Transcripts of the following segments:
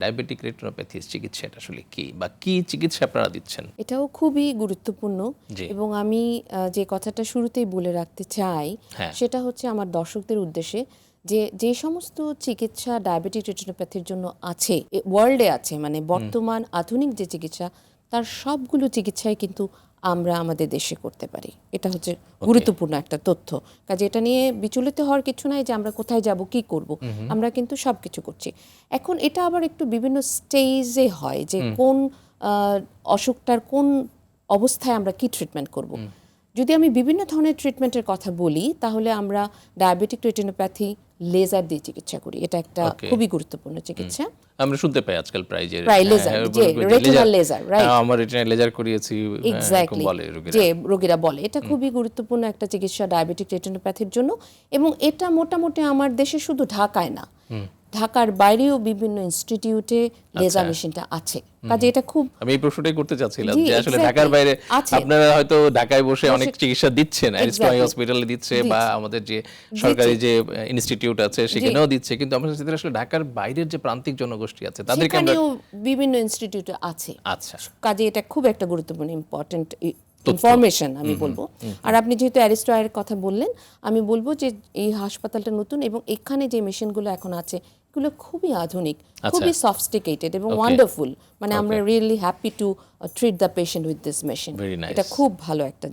Diabetic রেটিনোপ্যাথির চিকিৎসা এটা আসলে কি বা কি চিকিৎসা আপনারা দিচ্ছেন? এটাও খুবই গুরুত্বপূর্ণ জি। এবং আমি যে কথাটা শুরুতেই বলে রাখতে চাই হ্যাঁ। সেটা হচ্ছে আমার দর্শকদের উদ্দেশ্যে যে যে সমস্ত চিকিৎসা ডায়াবেটিক রেটিনোপ্যাথির জন্য আছে ওয়ার্ল্ডে আছে, মানে বর্তমান আধুনিক যে চিকিৎসা তার সবগুলো চিকিৎসাই কিন্তু আমরা আমাদের দেশে করতে পারি। এটা হচ্ছে গুরুত্বপূর্ণ একটা তথ্য। কাজে এটা নিয়ে বিচলিত হওয়ার কিছু নাই যে আমরা কোথায় যাব কি করব, আমরা কিন্তু সব কিছু করছি। এখন এটা আবার একটু বিভিন্ন স্টেজে হয় যে কোন অসুখটার কোন অবস্থায় আমরা কি ট্রিটমেন্ট করব। যদি আমি বিভিন্ন ধরনের ট্রিটমেন্টের কথা বলি তাহলে আমরা ডায়াবেটিক রেটিনোপ্যাথি লেজার দিয়ে চিকিৎসা করি। এটা একটা খুবই গুরুত্বপূর্ণ চিকিৎসা। আমরা শুনতে পাই আজকাল প্রায় যে লেজার, যে রেটিনাল লেজার, রাইট? আমার রেটিনাল লেজার করিয়েছি, এক্স্যাক্টলি, বলে রোগীরা। যে রোগীরা বলে এটা খুবই গুরুত্বপূর্ণ একটা চিকিৎসা ডায়াবেটিক রেটিনোপ্যাথির জন্য। এবং এটা মোটামুটি আমার দেশে শুধু ঢাকায় না, ঢাকার বাইরেও বিভিন্ন ইনস্টিটিউটে লেজার মেশিনটা আছে। কাজে এটা খুব, আমি এই প্রশ্নটাই করতে চাচ্ছিলাম জি, যে আসলে exactly, ঢাকার বাইরে আছে। আপনারা হয়তো ঢাকায় বসে অনেক চিকিৎসা দিচ্ছেন, আরিস্টোটল হসপিটালে দিচ্ছে বা আমাদের যে সরকারি যে ইনস্টিটিউট আছে সেখানেও দিচ্ছে, কিন্তু আমরা সেটা আসলে ঢাকার বাইরের যে প্রান্তিক জনগোষ্ঠী আছে তাদেরকে আমরা সেখানেও বিভিন্ন ইনস্টিটিউটে আছে। আচ্ছা, কাজে এটা খুব একটা গুরুত্বপূর্ণ ইম্পর্টেন্ট ইনফরমেশন আমি বলবো। আর আপনি যেহেতু অ্যারিস্টয়ের কথা বললেন, আমি বলবো যে এই হাসপাতালটা নতুন এবং এখানে যে মেশিনগুলো এখন আছে এগুলো খুবই আধুনিক, খুবই সফিস্টিকেটেড এবং ওয়ান্ডারফুল। মানে আমরা really happy to treat the patient with this machine. এটা খুব ভালো একটা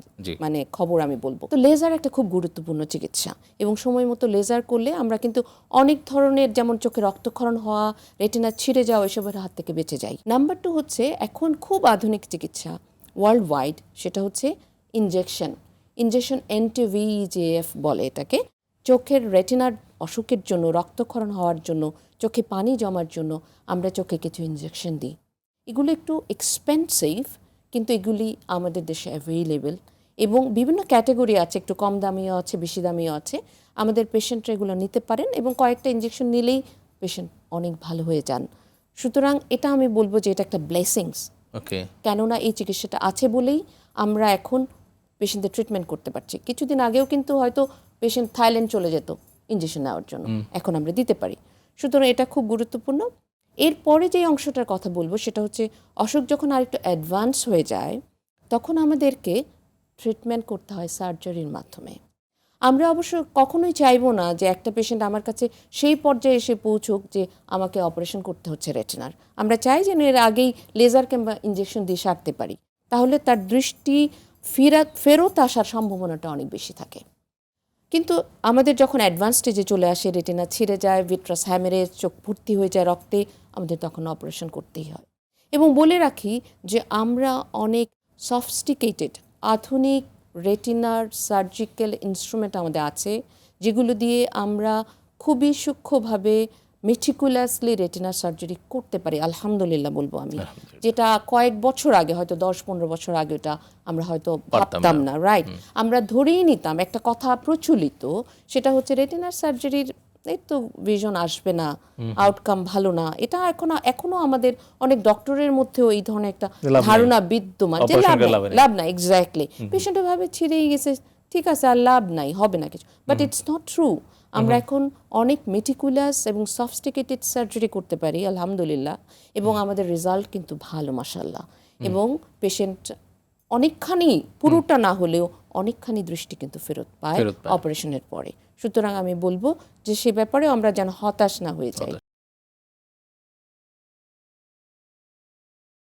মানে খবর আমি বলবো। তো লেজার একটা খুব গুরুত্বপূর্ণ চিকিৎসা এবং সময় মতো লেজার করলে আমরা কিন্তু অনেক ধরনের, যেমন চোখে রক্তক্ষরণ হওয়া, রেটিনা ছিঁড়ে যাওয়া, এসবের হাত থেকে বেঁচে যাই। নাম্বার 2 হচ্ছে এখন খুব আধুনিক চিকিৎসা ওয়ার্ল্ড ওয়াইড, সেটা হচ্ছে ইনজেকশন। NTVEGF বলে এটাকে। চোখের রেটিনার অসুখের জন্য, রক্তক্ষরণ হওয়ার জন্য, চোখে পানি জমার জন্য আমরা চোখে কিছু ইনজেকশন দিই। এগুলো একটু এক্সপেন্সিভ, কিন্তু এগুলি আমাদের দেশে অ্যাভেইলেবল এবং বিভিন্ন ক্যাটাগরি আছে, একটু কম দামিও আছে, বেশি দামিও আছে। আমাদের পেশেন্টরা এগুলো নিতে পারেন এবং কয়েকটা ইনজেকশন নিলেই পেশেন্ট অনেক ভালো হয়ে যান। সুতরাং এটা আমি বলবো যে এটা একটা ব্লেসিংস। কেননা এই চিকিৎসাটা আছে বলেই আমরা এখন পেশেন্টদের ট্রিটমেন্ট করতে পারছি। কিছুদিন আগেও কিন্তু হয়তো পেশেন্ট থাইল্যান্ড চলে যেত ইনজেকশন নেওয়ার জন্য, এখন আমরা দিতে পারি। সুতরাং এটা খুব গুরুত্বপূর্ণ। এরপরে যে অংশটার কথা বলবো সেটা হচ্ছে অসুখ যখন আরেকটু অ্যাডভান্স হয়ে যায় তখন আমাদেরকে ট্রিটমেন্ট করতে হয় সার্জারির মাধ্যমে। আমরা অবশ্য কখনোই চাইবো না যে একটা পেশেন্ট আমার কাছে সেই পর্যায়ে এসে পৌঁছুক যে আমাকে অপারেশন করতে হচ্ছে রেটিনার। আমরা চাই যেন এর আগেই লেজার কিংবা ইনজেকশন দিয়ে সারতে পারি, তাহলে তার দৃষ্টি ফেরত আসার সম্ভাবনাটা অনেক বেশি থাকে। কিন্তু আমাদের যখন অ্যাডভান্স স্টেজে চলে আসে, রেটিনা ছিঁড়ে যায়, ভিট্রাস হ্যামেরেজ, চোখ ভর্তি হয়ে যায় রক্তে, আমাদের তখন অপারেশন করতেই হয়। এবং বলে রাখি যে আমরা অনেক সফিস্টিকেটেড আধুনিক রেটিনার সার্জিক্যাল ইনস্ট্রুমেন্ট আমাদের আছে, যেগুলো দিয়ে আমরা খুবই সূক্ষ্মভাবে মেটিকুলাসলি রেটিনার সার্জারি করতে পারি, আলহামদুলিল্লাহ বলবো আমি। যেটা কয়েক বছর আগে, হয়তো 10-15 বছর আগে ওটা আমরা হয়তো ভাবতাম না, রাইট? আমরা ধরেই নিতাম একটা কথা প্রচলিত, সেটা হচ্ছে রেটিনার সার্জারির এই তো ভিশন আসবে না, আউটকাম ভালো না। এটা এখনো আমাদের অনেক ডক্টরের মধ্যেও এই ধরনের একটা ধারণা বিদ্যমান যে লাভ নাই। এক্স্যাক্টলি, পেশেন্ট ভাবে ছিঁড়েই গেছে, ঠিক আছে, আর লাভ নাই, হবে না কিছু। But it's not true. আমরা এখন অনেক মেটিকুলাস এবং সফিস্টিকেটেড সার্জারি করতে পারি আলহামদুলিল্লাহ, এবং আমাদের রেজাল্ট কিন্তু ভালো মাশাআল্লাহ। এবং পেশেন্ট অনেকখানি, পুরোটা না হলেও অনেকখানি দৃষ্টি কিন্তু ফেরত পায় অপারেশনের পরে। সুতরাং আমি বলবো যে সে ব্যাপারে আমরা যেন হতাশ না হয়ে যাই।